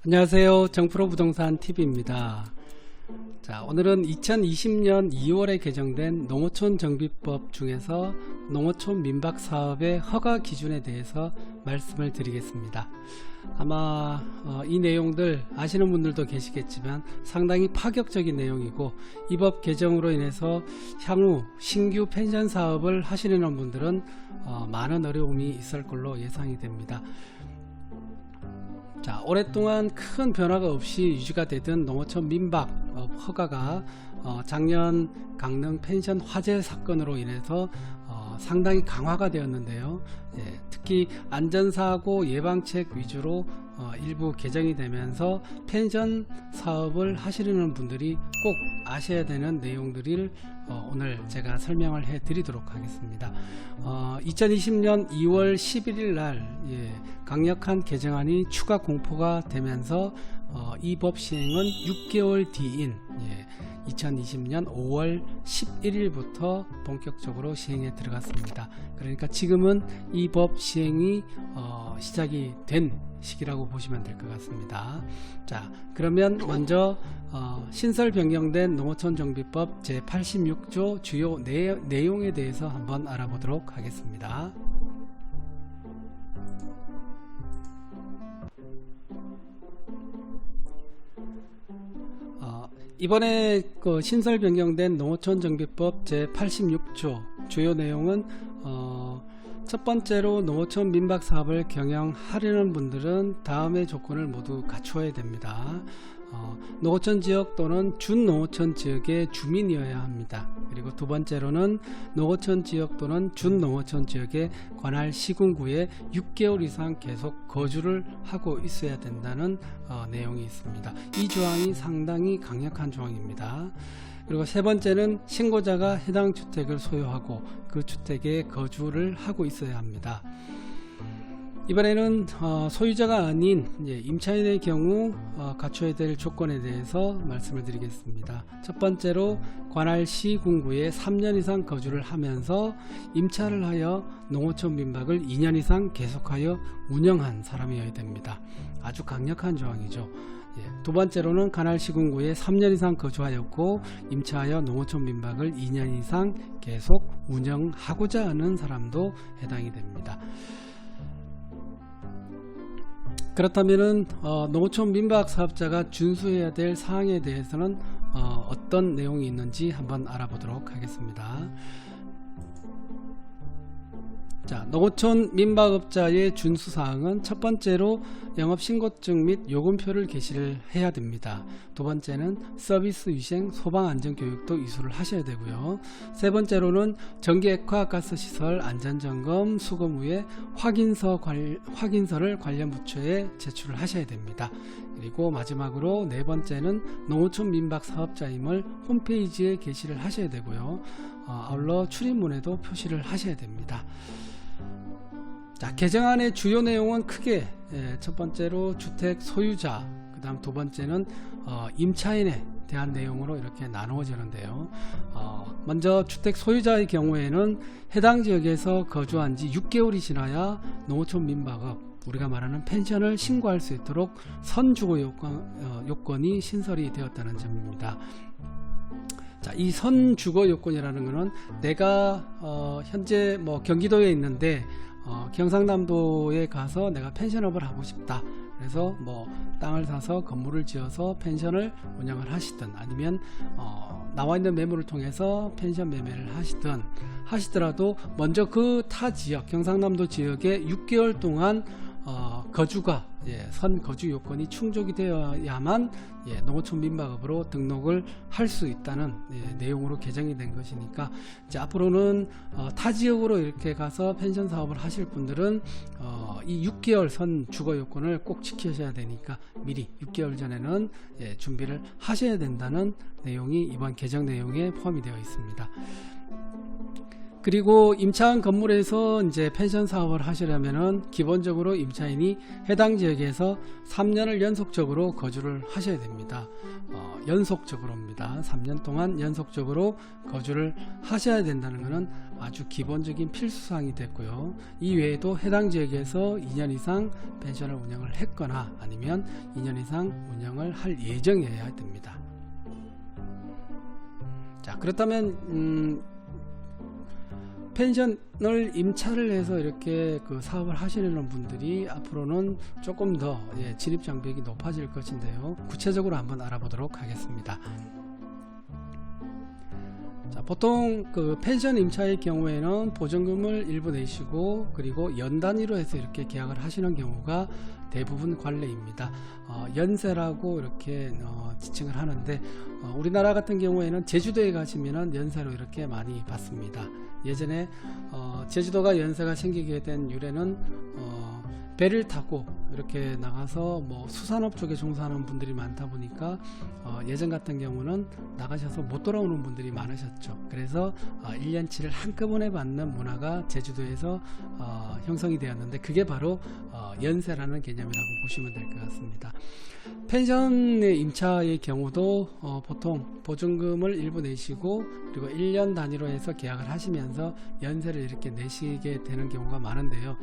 안녕하세요. 정프로 부동산 TV입니다. 자, 오늘은 2020년 2월에 개정된 농어촌 정비법 중에서 농어촌 민박 사업의 허가 기준에 대해서 말씀을 드리겠습니다. 아마 이 내용들 아시는 분들도 계시겠지만 상당히 파격적인 내용이고, 이 법 개정으로 인해서 향후 신규 펜션 사업을 하시려는 분들은 많은 어려움이 있을 걸로 예상이 됩니다. 자, 오랫동안 큰 변화가 없이 유지가 되던 농어촌 민박 허가가 작년 강릉 펜션 화재 사건으로 인해서 상당히 강화가 되었는데요. 특히 안전사고 예방책 위주로 일부 개정이 되면서 펜션 사업을 하시려는 분들이 꼭 아셔야 되는 내용들을 오늘 제가 설명을 해 드리도록 하겠습니다. 2020년 2월 11일 날 강력한 개정안이 추가 공포가 되면서 이 법 시행은 6개월 뒤인 2020년 5월 11일부터 본격적으로 시행에 들어갔습니다. 그러니까 지금은 이 법 시행이 시작이 된 시기라고 보시면 될 것 같습니다. 자, 그러면 먼저 신설 변경된 농어촌 정비법 제86조 주요 내용에 대해서 한번 알아보도록 하겠습니다. 이번에 신설 변경된 농어촌 정비법 제86조 주요 내용은 첫 번째로 농어촌 민박 사업을 경영하려는 분들은 다음의 조건을 모두 갖추어야 됩니다. 농어촌 지역 또는 준농어촌 지역의 주민이어야 합니다. 그리고 두 번째로는 농어촌 지역 또는 준농어촌 지역의 관할 시군구에 6개월 이상 계속 거주를 하고 있어야 된다는 내용이 있습니다. 이 조항이 상당히 강력한 조항입니다. 그리고 세 번째는 신고자가 해당 주택을 소유하고 그 주택에 거주를 하고 있어야 합니다. 이번에는 소유자가 아닌 임차인의 경우 갖춰야 될 조건에 대해서 말씀을 드리겠습니다. 첫 번째로 관할 시군구에 3년 이상 거주를 하면서 임차를 하여 농어촌 민박을 2년 이상 계속하여 운영한 사람이어야 됩니다. 아주 강력한 조항이죠. 두 번째로는 관할 시군구에 3년 이상 거주하였고 임차하여 농어촌 민박을 2년 이상 계속 운영하고자 하는 사람도 해당이 됩니다. 그렇다면은 농어촌 민박 사업자가 준수해야 될 사항에 대해서는 어떤 내용이 있는지 한번 알아보도록 하겠습니다. 자, 농어촌 민박업자의 준수사항은 첫 번째로 영업신고증 및 요금표를 게시를 해야 됩니다. 두 번째는 서비스 위생 소방안전교육도 이수를 하셔야 되고요. 세 번째로는 전기액화가스시설 안전점검 수검 후에 확인서를 관련 부처에 제출을 하셔야 됩니다. 그리고 마지막으로 네 번째는 농어촌 민박 사업자임을 홈페이지에 게시를 하셔야 되고요. 아울러 출입문에도 표시를 하셔야 됩니다. 자, 개정안의 주요 내용은 크게 첫 번째로 주택 소유자, 그 다음 두 번째는 임차인에 대한 내용으로 이렇게 나누어지는데요. 먼저 주택 소유자의 경우에는 해당 지역에서 거주한 지 6개월이 지나야 농어촌 민박업, 우리가 말하는 펜션을 신고할 수 있도록 선주거 요건이 신설이 되었다는 점입니다. 자, 이 선주거 요건이라는 것은 내가 현재 경기도에 있는데 경상남도에 가서 내가 펜션업을 하고 싶다. 그래서 땅을 사서 건물을 지어서 펜션을 운영을 하시든, 아니면 나와 있는 매물을 통해서 펜션 매매를 하시더라도 먼저 그 타 지역, 경상남도 지역에 6개월 동안 거주가 선거주 요건이 충족이 되어야만 농어촌 민박업으로 등록을 할 수 있다는 내용으로 개정이 된 것이니까, 이제 앞으로는 타 지역으로 이렇게 가서 펜션 사업을 하실 분들은 이 6개월 선 주거 요건을 꼭 지키셔야 되니까 미리 6개월 전에는 준비를 하셔야 된다는 내용이 이번 개정 내용에 포함이 되어 있습니다. 그리고 임차한 건물에서 이제 펜션 사업을 하시려면은 기본적으로 임차인이 해당 지역에서 3년을 연속적으로 거주를 하셔야 됩니다. 연속적으로입니다. 3년 동안 연속적으로 거주를 하셔야 된다는 것은 아주 기본적인 필수사항이 됐고요. 이 외에도 해당 지역에서 2년 이상 펜션을 운영을 했거나 아니면 2년 이상 운영을 할 예정이어야 됩니다. 자, 그렇다면 펜션을 임차를 해서 이렇게 그 사업을 하시려는 분들이 앞으로는 조금 더 진입 장벽이 높아질 것인데요. 구체적으로 한번 알아보도록 하겠습니다. 자, 보통 그 펜션 임차의 경우에는 보증금을 일부 내시고 그리고 연 단위로 해서 이렇게 계약을 하시는 경우가 대부분 관례입니다. 연세라고 이렇게 지칭을 하는데 우리나라 같은 경우에는 제주도에 가시면은 연세로 이렇게 많이 받습니다. 예전에 제주도가 연세가 생기게 된 유래는 배를 타고 이렇게 나가서 뭐 수산업 쪽에 종사하는 분들이 많다 보니까 예전 같은 경우는 나가셔서 못 돌아오는 분들이 많으셨죠. 그래서 1년치를 한꺼번에 받는 문화가 제주도에서 형성이 되었는데 그게 바로 연세라는 개념이라고 보시면 될 것 같습니다. 펜션의 임차의 경우도 보통 보증금을 일부 내시고 그리고 1년 단위로 해서 계약을 하시면서 연세를 이렇게 내시게 되는 경우가 많은데요.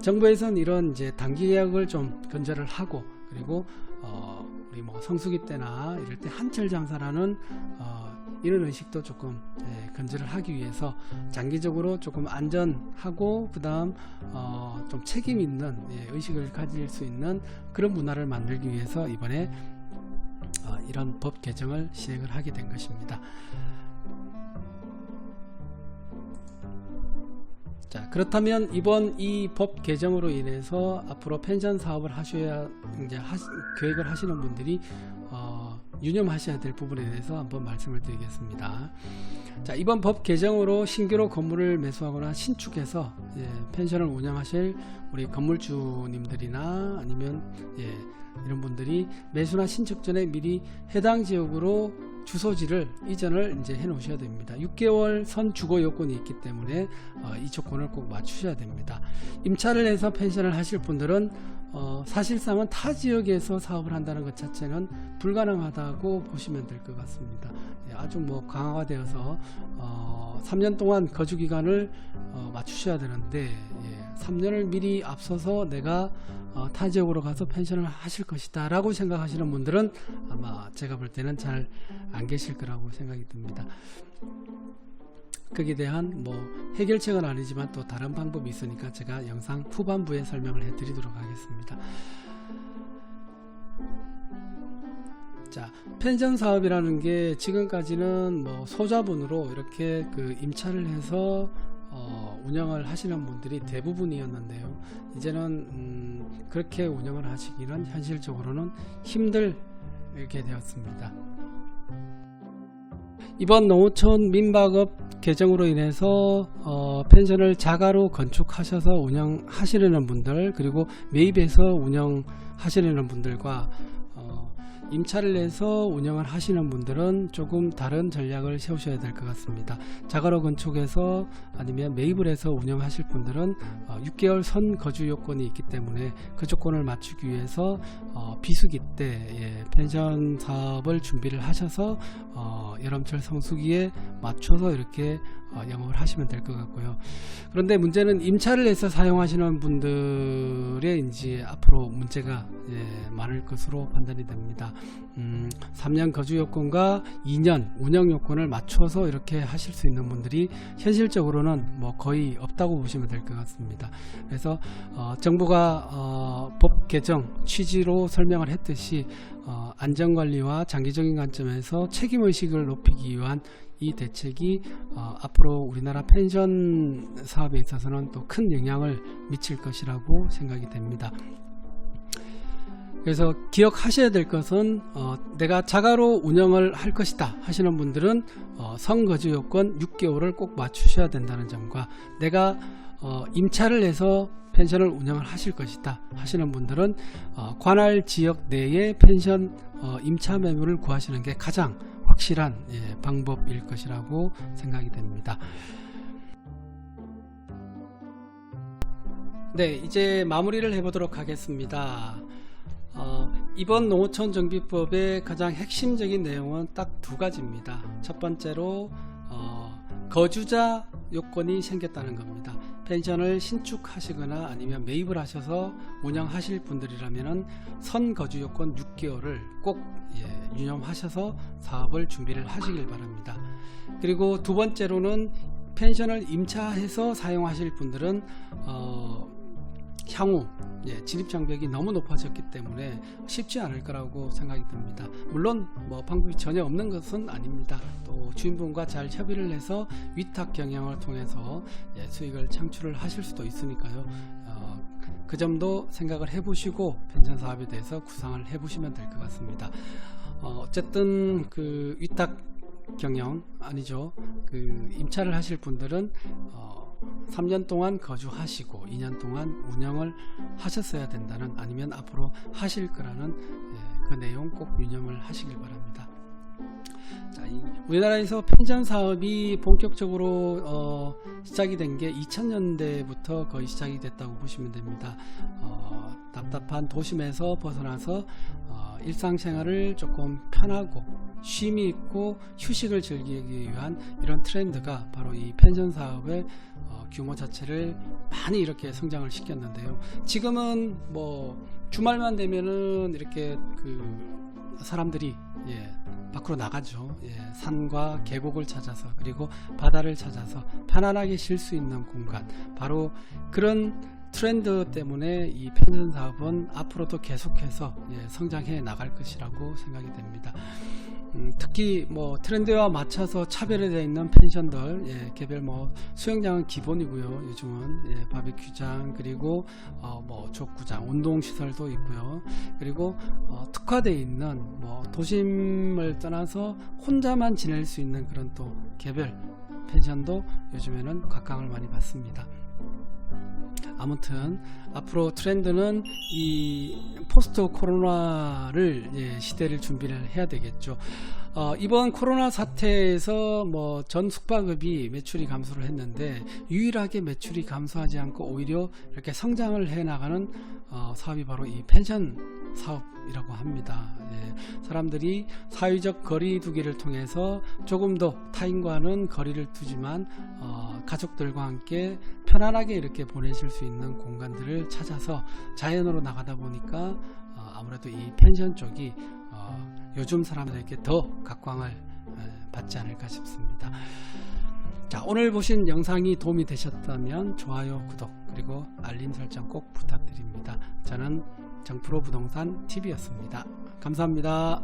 정부에서는 이런 이제 단기 계약을 좀 근절을 하고 그리고 우리 뭐 성수기 때나 이럴 때 한철 장사라는 이런 의식도 조금 근절을 하기 위해서 장기적으로 조금 안전하고 그 다음 좀 책임 있는 의식을 가질 수 있는 그런 문화를 만들기 위해서 이번에 이런 법 개정을 시행을 하게 된 것입니다. 자, 그렇다면 이번 이 법 개정으로 인해서 앞으로 펜션 사업을 하셔야 이제 계획을 하시는 분들이 유념하셔야 될 부분에 대해서 한번 말씀을 드리겠습니다. 자, 이번 법 개정으로 신규로 건물을 매수하거나 신축해서 펜션을 운영하실 우리 건물주님들이나 아니면 이런 분들이 매수나 신축 전에 미리 해당 지역으로 주소지를 이전을 이제 해 놓으셔야 됩니다. 6개월 선 주거 요건이 있기 때문에 이 조건을 꼭 맞추셔야 됩니다. 임차를 해서 펜션을 하실 분들은 사실상은 타 지역에서 사업을 한다는 것 자체는 불가능하다고 보시면 될 것 같습니다. 아주 뭐 강화되어서 3년 동안 거주 기간을 맞추셔야 되는데 3년을 미리 앞서서 내가 타 지역으로 가서 펜션을 하실 것이다 라고 생각하시는 분들은 아마 제가 볼 때는 잘 안 계실 거라고 생각이 듭니다. 거기에 대한 뭐 해결책은 아니지만 또 다른 방법이 있으니까 제가 영상 후반부에 설명을 해 드리도록 하겠습니다. 자, 펜션 사업이라는 게 지금까지는 뭐 소자본으로 이렇게 그 임차를 해서 운영을 하시는 분들이 대부분이었는데요. 이제는 그렇게 운영을 하시기는 현실적으로는 힘들게 되었습니다. 이번 농어촌 민박업 개정으로 인해서 펜션을 자가로 건축하셔서 운영하시려는 분들 그리고 매입해서 운영하시려는 분들과 임차를 내서 운영을 하시는 분들은 조금 다른 전략을 세우셔야 될 것 같습니다. 자가로 건축해서 아니면 매입을 해서 운영하실 분들은 6개월 선 거주 요건이 있기 때문에 그 조건을 맞추기 위해서 비수기 때 펜션 사업을 준비를 하셔서 여름철 성수기에 맞춰서 이렇게 영업을 하시면 될 것 같고요. 그런데 문제는 임차를 해서 사용하시는 분들의 이제 앞으로 문제가 많을 것으로 판단이 됩니다. 3년 거주 요건과 2년 운영 요건을 맞춰서 이렇게 하실 수 있는 분들이 현실적으로는 뭐 거의 없다고 보시면 될 것 같습니다. 그래서 정부가 법 개정 취지로 설명을 했듯이 안전관리와 장기적인 관점에서 책임의식을 높이기 위한 이 대책이 앞으로 우리나라 펜션 사업에 있어서는 또 큰 영향을 미칠 것이라고 생각이 됩니다. 그래서 기억하셔야 될 것은 내가 자가로 운영을 할 것이다 하시는 분들은 선거주 요건 6개월을 꼭 맞추셔야 된다는 점과 내가 임차를 해서 펜션을 운영을 하실 것이다 하시는 분들은 관할 지역 내에 펜션 임차 매물을 구하시는 게 가장 확실한 방법일 것이라고 생각이 됩니다. 네, 이제 마무리를 해보도록 하겠습니다. 이번 농어촌 정비법의 가장 핵심적인 내용은 딱 두 가지입니다. 첫 번째로 거주자 요건이 생겼다는 겁니다. 펜션을 신축하시거나 아니면 매입을 하셔서 운영하실 분들이라면 선거주 요건 6개월을 꼭 유념하셔서 사업을 준비를 하시길 바랍니다. 그리고 두 번째로는 펜션을 임차해서 사용하실 분들은 향후 진입장벽이 너무 높아졌기 때문에 쉽지 않을 거라고 생각이 듭니다. 물론 방법이 전혀 없는 것은 아닙니다. 또 주인분과 잘 협의를 해서 위탁 경영을 통해서 수익을 창출을 하실 수도 있으니까요. 그 점도 생각을 해보시고 펜션 사업에 대해서 구상을 해보시면 될 것 같습니다. 어쨌든 그 위탁 경영 아니죠. 그 임차를 하실 분들은 3년 동안 거주하시고 2년 동안 운영을 하셨어야 된다는, 아니면 앞으로 하실 거라는 그 내용 꼭 유념을 하시길 바랍니다. 자, 우리나라에서 펜션 사업이 본격적으로 시작이 된 게 2000년대부터 거의 시작이 됐다고 보시면 됩니다. 답답한 도심에서 벗어나서 일상생활을 조금 편하고 쉼이 있고 휴식을 즐기기 위한 이런 트렌드가 바로 이 펜션 사업의 규모 자체를 많이 이렇게 성장을 시켰는데요. 지금은 주말만 되면은 이렇게 그 사람들이 밖으로 나가죠. 산과 계곡을 찾아서, 그리고 바다를 찾아서 편안하게 쉴 수 있는 공간, 바로 그런 트렌드 때문에 이 펜션 사업은 앞으로도 계속해서 성장해 나갈 것이라고 생각이 됩니다. 특히 트렌드와 맞춰서 차별화되어 있는 펜션들, 개별 수영장은 기본이고요. 요즘은 바비큐장, 그리고 족구장, 운동시설도 있고요. 그리고 특화되어 있는 도심을 떠나서 혼자만 지낼 수 있는 그런 또 개별 펜션도 요즘에는 각광을 많이 받습니다. 아무튼 앞으로 트렌드는 이 포스트 코로나를 시대를 준비를 해야 되겠죠. 이번 코로나 사태에서 전 숙박업이 매출이 감소를 했는데 유일하게 매출이 감소하지 않고 오히려 이렇게 성장을 해 나가는 사업이 바로 이 펜션 사업이라고 합니다. 사람들이 사회적 거리 두기를 통해서 조금 더 타인과는 거리를 두지만 가족들과 함께 편안하게 이렇게 보내실 수 있는 공간들을 찾아서 자연으로 나가다 보니까 아무래도 이 펜션 쪽이 요즘 사람들에게 더 각광을 받지 않을까 싶습니다. 자, 오늘 보신 영상이 도움이 되셨다면 좋아요, 구독, 그리고 알림 설정 꼭 부탁드립니다. 저는 정프로 부동산 TV였습니다. 감사합니다.